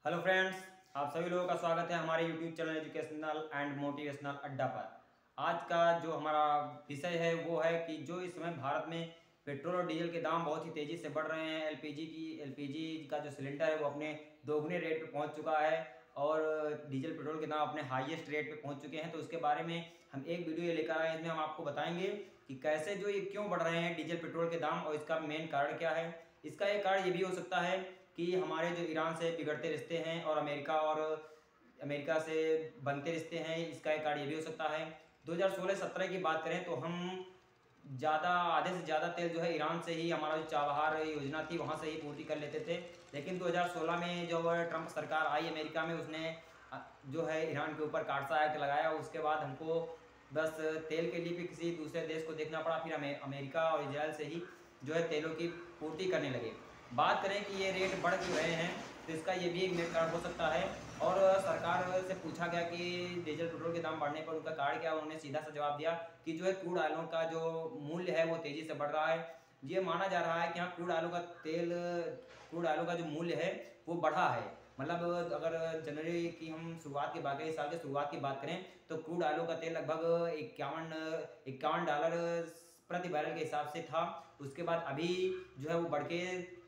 Hello friends, आप सभी लोगों का स्वागत है हमारे YouTube channel educational and motivational अड्डा पर। आज का जो हमारा विषय है वो है कि जो इस समय भारत में पेट्रोल और डीजल के दाम बहुत ही तेज़ी से बढ़ रहे हैं। एलपीजी का जो सिलेंडर है वो अपने दोगुने रेट पे पहुंच चुका है और डीजल पेट्रोल के दाम अपने हाईएस्ट रेट पे पहुंच चुके हैं। तो उसके बारे में हम एक वीडियो ये लेकर आए हैं। इसमें हम आपको बताएंगे कि कैसे जो ये क्यों बढ़ रहे हैं डीजल पेट्रोल के दाम और इसका मेन कारण क्या है। इसका एक कारण ये भी हो सकता है कि हमारे जो ईरान से बिगड़ते रिश्ते हैं और अमेरिका से बनते रिश्ते हैं, इसका एक कारण ये भी हो सकता है। 2016-17 की बात करें तो हम आधे से ज़्यादा तेल जो है ईरान से ही, हमारा जो चाबहार योजना थी वहाँ से ही पूर्ति कर लेते थे। लेकिन 2016 में जब ट्रंप सरकार आई अमेरिका में, उसने जो है ईरान के ऊपर काटसा एक्ट लगाया। उसके बाद हमको बस तेल के लिए भी किसी दूसरे देश को देखना पड़ा। फिर अमेरिका और इजराइल से ही जो है तेलों की पूर्ति करने लगे। बात करें कि ये रेट बढ़ क्यों रहे हैं, तो इसका ये भी एक मेन कारण हो सकता है। और सरकार से पूछा गया कि डीजल पेट्रोल के दाम बढ़ने पर उनका कारण क्या है। उन्होंने सीधा सा जवाब दिया कि जो है क्रूड ऑयलों का जो मूल्य है वो तेज़ी से बढ़ रहा है। ये माना जा रहा है कि हाँ, क्रूड ऑयलों का जो मूल्य है वो बढ़ा है। मतलब अगर जनवरी की हम शुरुआत की बात करें, इस साल की शुरुआत की बात करें, तो क्रूड ऑयलों का तेल लगभग इक्यावन डॉलर प्रति बैरल के हिसाब से था। उसके बाद अभी जो है वो बढ़ के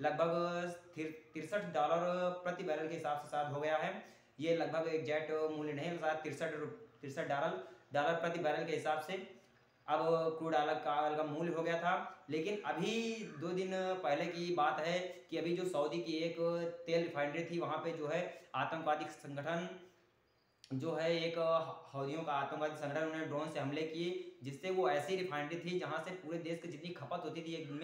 लगभग $63 प्रति बैरल के हिसाब से शायद हो गया है। ये लगभग एग्जैक्ट मूल्य नहीं, शायद तिरसठ डॉलर प्रति बैरल के हिसाब से अब क्रूड ऑयल का मूल्य हो गया था। लेकिन अभी 2 दिन पहले की बात है कि अभी जो सऊदी की एक तेल रिफाइनरी थी, वहाँ पे जो है आतंकवादी संगठन जो है एक हौदियों का आतंकवादी संगठन, उन्होंने ड्रोन से हमले किए, जिससे वो ऐसी रिफाइनरी थी जहां से पूरे देश की जितनी खपत होती थी एक दिन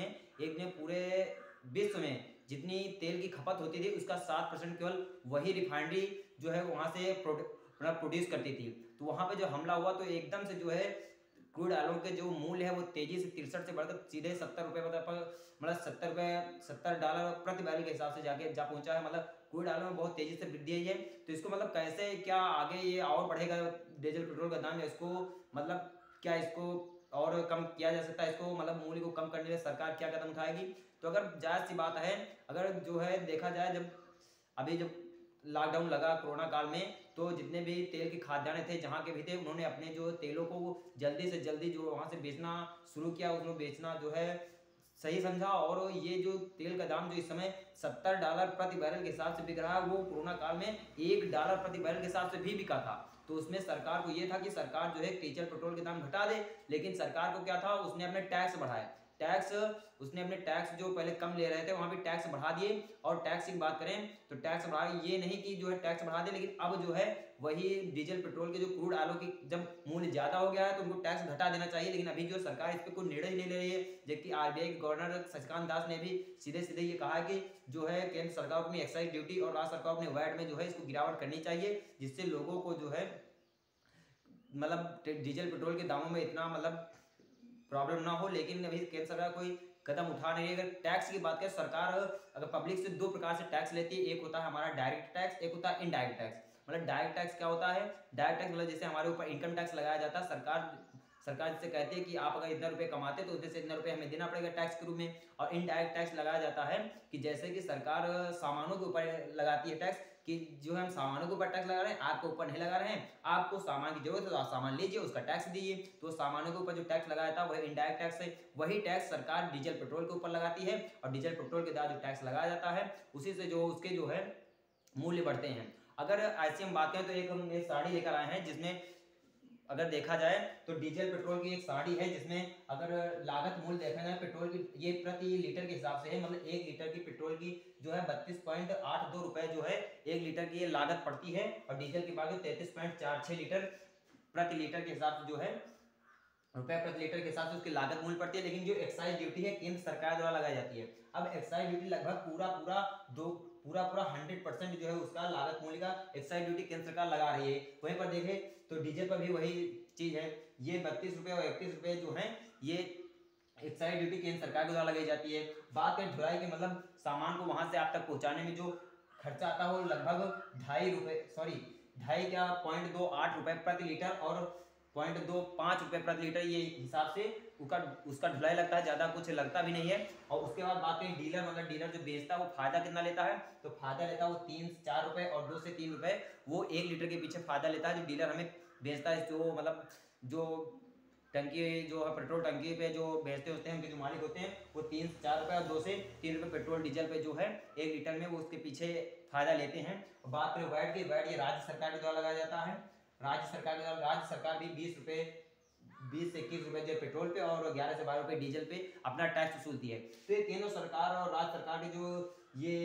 में पूरे विश्व में जितनी तेल की खपत होती थी उसका 7% केवल वही रिफाइनरी जो है वहां से प्रोड्यूस करती थी। तो वहां पे जो हमला हुआ तो एकदम से जो है क्रूड ऑयलों के जो मूल्य है वो तेजी से 63 से बढ़कर सीधे 70 रुपये, मतलब 70 डॉलर प्रति बैरल के हिसाब से जा पहुंचा है। मतलब क्रूड ऑयल में बहुत तेजी से वृद्धि हुई है। तो इसको मतलब कैसे क्या आगे ये और बढ़ेगा डीजल पेट्रोल का दाम, या इसको मतलब क्या इसको और कम किया जा सकता है, इसको मतलब मूल्य को कम करने के लिए सरकार क्या कदम उठाएगी। तो अगर जायज़ सी बात है, अगर जो है देखा जाए, जब लॉकडाउन लगा कोरोना काल में, तो जितने भी तेल के खाद्यान्न थे जहाँ के भी थे, उन्होंने अपने जो तेलों को जल्दी से जल्दी जो वहाँ से बेचना शुरू किया, उसमें बेचना जो है सही समझा। और ये जो तेल का दाम जो इस समय $70 प्रति बैरल के हिसाब से बिक रहा है, वो कोरोना काल में $1 प्रति बैरल के हिसाब से भी बिका था। तो उसमें सरकार को ये था कि सरकार जो है डीजल पेट्रोल के दाम घटा दे। लेकिन सरकार को क्या था, उसने अपने टैक्स बढ़ाए। उसने अपने टैक्स जो पहले कम ले रहे थे वहां भी टैक्स बढ़ा दिए। और टैक्स की बात करें तो टैक्स बढ़ा, ये नहीं कि जो है टैक्स बढ़ा दे, लेकिन अब जो है वही डीजल पेट्रोल के जो क्रूड ऑयलों की जब मूल्य ज्यादा हो गया है तो उनको टैक्स घटा देना चाहिए। लेकिन अभी जो सरकार इस पर कोई निर्णय नहीं ले रही है, जबकि आरबीआई के गवर्नर शक्तिकांत दास ने भी सीधे सीधे ये कहा है कि जो है केंद्र सरकार अपनी एक्साइज ड्यूटी और राज्य सरकार अपने वैट में जो है इसको गिरावट करनी चाहिए, जिससे लोगों को जो है मतलब डीजल पेट्रोल के दामों में इतना मतलब प्रॉब्लम ना हो। लेकिन अभी केंद्र सरकार कोई कदम उठा नहीं है। अगर टैक्स की बात करें, सरकार अगर पब्लिक से 2 प्रकार से टैक्स लेती है, एक होता है हमारा डायरेक्ट टैक्स, एक होता है इनडायरेक्ट टैक्स। मतलब डायरेक्ट टैक्स क्या होता है, डायरेक्ट टैक्स मतलब जैसे हमारे ऊपर इनकम टैक्स लगाया जाता है, सरकार जिससे कहती है कि आप अगर इतना रुपए कमाते तो उसमें से इतना रुपए हमें देना पड़ेगा टैक्स के रूप में। और इनडायरेक्ट टैक्स लगाया जाता है कि जैसे कि सरकार सामानों के ऊपर लगाती है टैक्स, कि जो हम सामानों के ऊपर टैक्स लगा रहे हैं, आपके ऊपर नहीं लगा रहे हैं, आपको सामान की जरूरत है तो आप सामान लीजिए, उसका टैक्स दीजिए। तो सामानों के ऊपर जो टैक्स लगाया था वही इनडायरेक्ट टैक्स है। वही टैक्स सरकार डीजल पेट्रोल के ऊपर लगाती है, और डीजल पेट्रोल के द्वारा जो टैक्स लगाया जाता है उसी से जो उसके जो है मूल्य बढ़ते हैं। अगर ऐसी हम बात करें तो हम एक साड़ी लेकर आए हैं, जिसमें अगर देखा जाए तो डीजल पेट्रोल की एक साड़ी है, जिसमें अगर लागत मूल्य देखा जाए पेट्रोल की, ये प्रति लीटर के हिसाब से है। मतलब 1 लीटर की पेट्रोल की जो है 32.82 रुपए जो है 1 लीटर की ये लागत पड़ती है। और डीजल की बात 33.46 लीटर प्रति लीटर के हिसाब से जो है रुपए प्रति लीटर के हिसाब से उसकी लागत मूल्य पड़ती है। लेकिन जो एक्साइज ड्यूटी है केंद्र सरकार द्वारा लगाई जाती है। अब एक्साइज ड्यूटी लगभग पूरा 100% जो है उसका लागत मूल्य का एक्साइज ड्यूटी केंद्र सरकार लगा रही है। वहीं पर देखें तो डीजल पर भी वही चीज है। ये 32 रुपए और 31 रुपए जो है ये एक्साइज ड्यूटी केंद्र सरकार के द्वारा लगाई जाती है। बात करें ढुलाई की, मतलब सामान को वहां से आप तक पहुंचाने में जो खर्चा आता है वो लगभग 2.28 रुपए प्रति लीटर और 0.25 रुपए प्रति लीटर ये हिसाब से उसका उसका ढुलाई लगता है, ज़्यादा कुछ लगता भी नहीं है। और उसके बाद बात करें डीलर, मतलब डीलर जो बेचता है वो फायदा कितना लेता है, तो फायदा लेता है वो 3 से 4 रुपये और 2 से 3 रुपये वो 1 लीटर के पीछे फायदा लेता है, जो डीलर हमें बेचता है। जो मतलब जो टंकी जो है पेट्रोल टंकी पे जो बेचते होते हैं उनके जो मालिक होते हैं वो 3 से 4 रुपये और 2 से 3 रुपये पेट्रोल डीजल पे जो है 1 लीटर में वो उसके पीछे फायदा लेते हैं। और बात करें वैट की, वैट ये राज्य सरकार के द्वारा लगाया जाता है। राज्य सरकार के द्वारा राज्य सरकार भी 20 से 21 रुपये जो पेट्रोल पे और 11 से 12 रुपये डीजल पे अपना टैक्स वसूलती है। तो ये केंद्र सरकार और राज्य सरकार के जो ये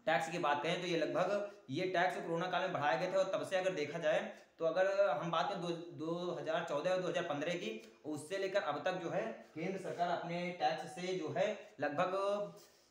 टैक्स की बात करें तो ये लगभग ये टैक्स कोरोना काल में बढ़ाए गए थे। और तब से अगर देखा जाए तो अगर हम बात करें 2014 और 2015 की, उससे लेकर अब तक जो है केंद्र सरकार अपने टैक्स से जो है लगभग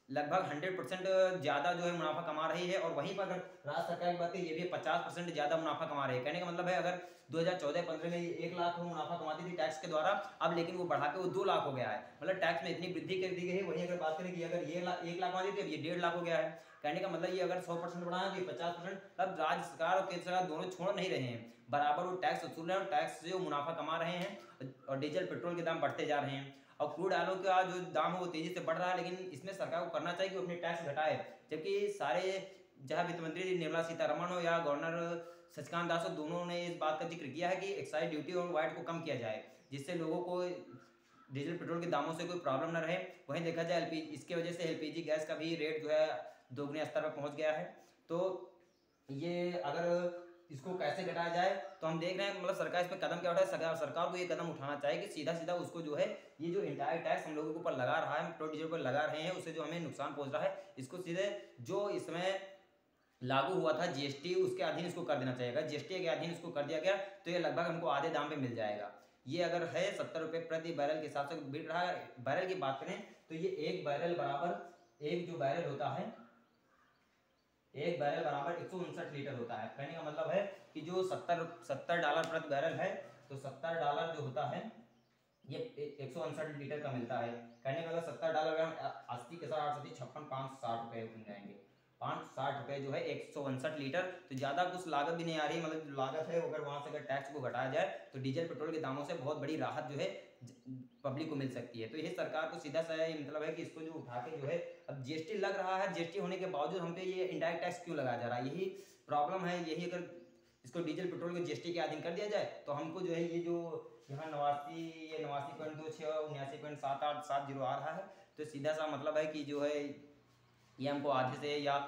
100% ज़्यादा जो है मुनाफा कमा रही है। और वहीं पर अगर राज्य सरकार की बात करें ये भी 50% ज़्यादा मुनाफा कमा रही है। कहने का मतलब है अगर 2014-15 में 1 लाख मुनाफा कमाती थी टैक्स के द्वारा, अब लेकिन वो बढ़ा के वो 2 लाख हो गया है। मतलब टैक्स में इतनी वृद्धि कर दी गई है। वहीं अगर बात करें कि अगर ये 1 लाख कमाती थी अब ये 1.5 लाख हो गया है। कहने का मतलब ये अगर 100% बढ़ाया तो ये 50%, अब राज्य सरकार और केंद्र सरकार दोनों छोड़ नहीं रहे हैं, बराबर वो टैक्स वसूल रहे हैं और टैक्स से वो मुनाफा कमा रहे हैं। और डीजल पेट्रोल के दाम बढ़ते जा रहे हैं और क्रूड ऑयल का जो दाम है वो तेजी से बढ़ रहा है। लेकिन इसमें सरकार को करना चाहिए कि अपने टैक्स घटाए, जबकि सारे चाहे वित्त मंत्री निर्मला सीतारमण हो या गवर्नर शशिकांत दास हो, दोनों ने इस बात का जिक्र किया है कि एक्साइज ड्यूटी और वैट को कम किया जाए, जिससे लोगों को डीजल पेट्रोल के दामों से कोई प्रॉब्लम न रहे। वहीं देखा जाए एलपीजी, इसके वजह से एलपीजी गैस का भी रेट जो है दोगुने स्तर पर पहुंच गया है। तो ये अगर इसको कैसे घटाया जाए तो हम देख रहे हैं मतलब सरकार इस पर कदम क्या उठाए। सरकार को ये कदम उठाना चाहिए कि सीधा सीधा उसको जो है ये जो इंटायर टैक्स हम लोगों के ऊपर लगा रहा है, पेट्रोल डीजल पर लगा रहे हैं, उससे जो हमें नुकसान पहुंच रहा है, इसको सीधे जो इसमें लागू हुआ था जीएसटी उसके अधीन इसको कर देना चाहिए। जीएसटी के अधीन इसको कर दिया गया तो ये लगभग हमको आधे दाम पे मिल जाएगा। ये अगर है 70 रुपये प्रति बैरल के हिसाब से बिक रहा है। बैरल की बात करें तो ये एक बैरल बराबर एक जो बैरल होता है, एक बैरल बराबर 159 लीटर होता है। कहने का मतलब है कि जो $70 प्रति बैरल है तो $70 जो होता है ये 159 लीटर का मिलता है। कहने का मतलब $70 80 के साथ 8 56 560 रुपये बन जाएंगे। 560 रुपये जो है 159 लीटर, तो ज़्यादा कुछ लागत भी नहीं आ रही। मतलब जो लागत है अगर वहाँ से अगर टैक्स को घटाया जाए तो डीजल पेट्रोल के दामों से बहुत बड़ी राहत जो है पब्लिक को मिल सकती है। तो ये सरकार को सीधा सा मतलब है कि इसको जो उठा के जो है, अब जीएसटी लग रहा है, जीएसटी होने के बावजूद हम पे ये इंडायरेक्ट टैक्स क्यों लगाया जा रहा है, यही प्रॉब्लम है। यही अगर इसको डीजल पेट्रोल को जीएसटी के अधीन कर दिया जाए तो हमको जो है ये जो यहाँ 89.26 79.7870 आ रहा है, तो सीधा सा मतलब है कि जो है ये हमको आधे से या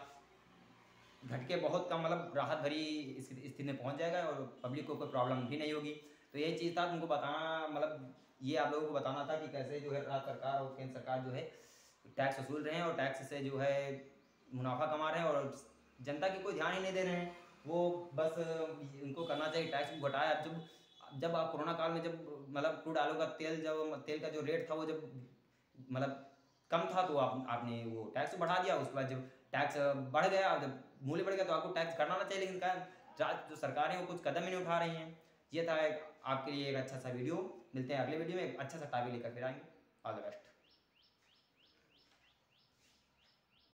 घट के बहुत कम मतलब राहत भरी स्थिति में पहुंच जाएगा और पब्लिक को कोई प्रॉब्लम भी नहीं होगी। तो यही चीज़ था तुमको बताना, मतलब ये आप लोगों को बताना था कि कैसे जो है राज्य सरकार और केंद्र सरकार जो है टैक्स वसूल रहे हैं और टैक्स से जो है मुनाफा कमा रहे हैं और जनता की कोई ध्यान ही नहीं दे रहे हैं। वो बस उनको करना चाहिए टैक्स को घटाया। जब आप कोरोना काल में जब मतलब क्रूड ऑयल का तेल का जो रेट था वो जब मतलब कम था तो आपने वो टैक्स बढ़ा दिया। उसके बाद जब टैक्स बढ़ गया, जब मूल्य बढ़ गया तो आपको टैक्स करना चाहिए, लेकिन जो सरकारें वो कुछ कदम ही नहीं उठा रही हैं। ये था आपके लिए एक अच्छा सा वीडियो। मिलते हैं अगले वीडियो में एक अच्छा सा टॉपिक लेकर फिर आएंगे। All the best.